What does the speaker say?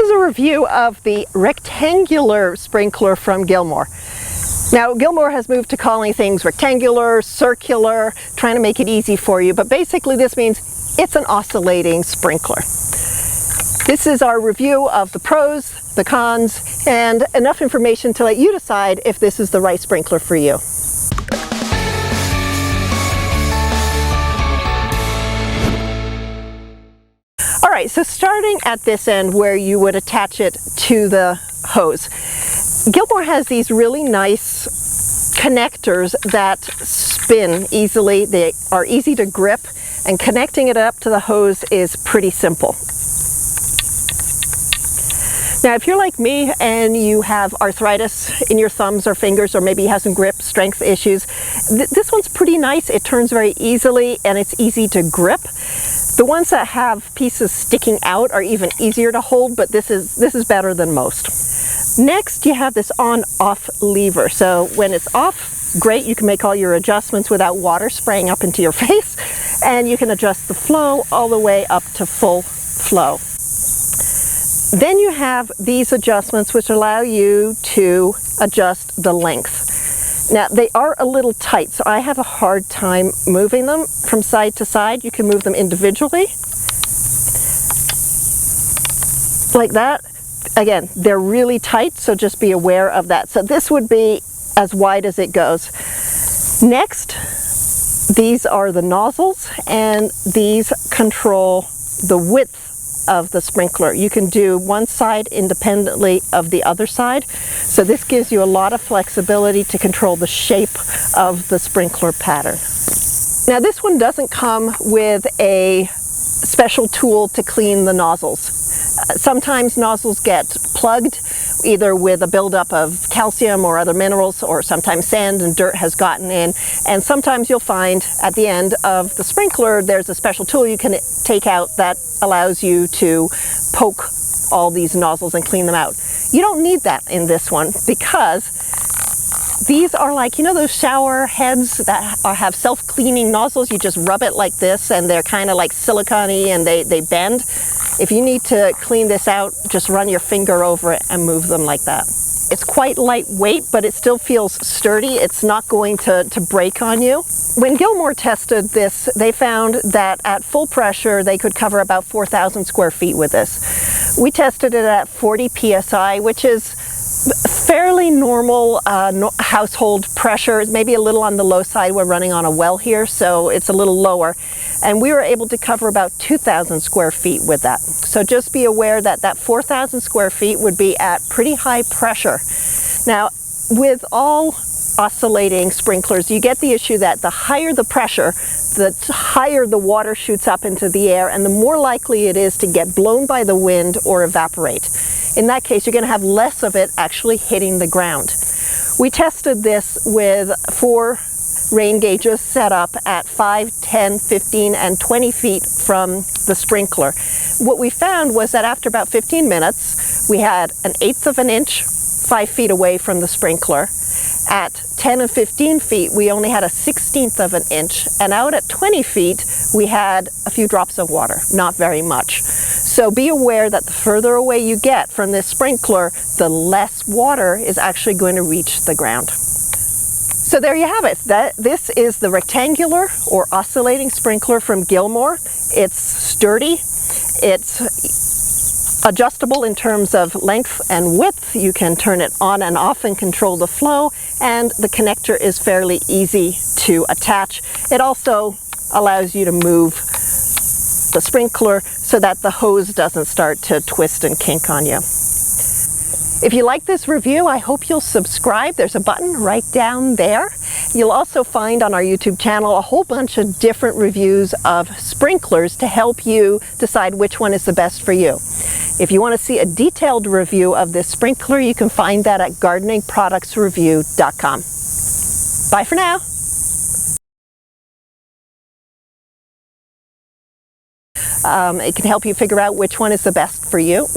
is a review of the rectangular sprinkler from Gilmour. Now, Gilmour has moved to calling things rectangular, circular, trying to make it easy for you, but basically this means it's an oscillating sprinkler. This is our review of the pros, the cons, and enough information to let you decide if this is the right sprinkler for you. Alright, so starting at this end where you would attach it to the hose. Gilmour has these really nice connectors that spin easily. They are easy to grip, and connecting it up to the hose is pretty simple. Now, if you're like me and you have arthritis in your thumbs or fingers, or maybe you have some grip strength issues, this one's pretty nice. It turns very easily and it's easy to grip. The ones that have pieces sticking out are even easier to hold, but this is better than most. Next, you have this on-off lever. So when it's off, great, you can make all your adjustments without water spraying up into your face, and you can adjust the flow all the way up to full flow. Then you have these adjustments which allow you to adjust the length. Now, they are a little tight, so I have a hard time moving them from side to side. You can move them individually, like that. Again, they're really tight, so just be aware of that. So this would be as wide as it goes. Next, these are the nozzles, and these control the width of the sprinkler. You can do one side independently of the other side. So this gives you a lot of flexibility to control the shape of the sprinkler pattern. Now, this one doesn't come with a special tool to clean the nozzles. Sometimes nozzles get plugged either with a buildup of calcium or other minerals, or sometimes sand and dirt has gotten in, and sometimes you'll find at the end of the sprinkler there's a special tool you can take out that allows you to poke all these nozzles and clean them out. You don't need that in this one, because these are like, you know, those shower heads that have self-cleaning nozzles. You just rub it like this and they're kind of like silicone-y and they bend. If you need to clean this out, just run your finger over it and move them like that. It's quite lightweight, but it still feels sturdy. It's not going to break on you. When Gilmour tested this, they found that at full pressure, they could cover about 4,000 square feet with this. We tested it at 40 psi, which is fairly normal household pressure. Maybe a little on the low side. We're running on a well here, so it's a little lower. And we were able to cover about 2,000 square feet with that. So just be aware that that 4,000 square feet would be at pretty high pressure. Now, with all oscillating sprinklers, you get the issue that the higher the pressure, the higher the water shoots up into the air, and the more likely it is to get blown by the wind or evaporate. In that case, you're going to have less of it actually hitting the ground. We tested this with 4 rain gauges set up at 5, 10, 15, and 20 feet from the sprinkler. What we found was that after about 15 minutes, we had 1/8 of an inch 5 feet away from the sprinkler. At 10 and 15 feet, we only had 1/16 of an inch, and out at 20 feet, we had a few drops of water, not very much. So be aware that the further away you get from this sprinkler, the less water is actually going to reach the ground. So there you have it. This is the rectangular or oscillating sprinkler from Gilmour. It's sturdy. It's adjustable in terms of length and width. You can turn it on and off and control the flow, and the connector is fairly easy to attach. It also allows you to move the sprinkler so that the hose doesn't start to twist and kink on you. If you like this review, I hope you'll subscribe. There's a button right down there. You'll also find on our YouTube channel a whole bunch of different reviews of sprinklers to help you decide which one is the best for you. If you want to see a detailed review of this sprinkler, you can find that at gardeningproductsreview.com. Bye for now. It can help you figure out which one is the best for you.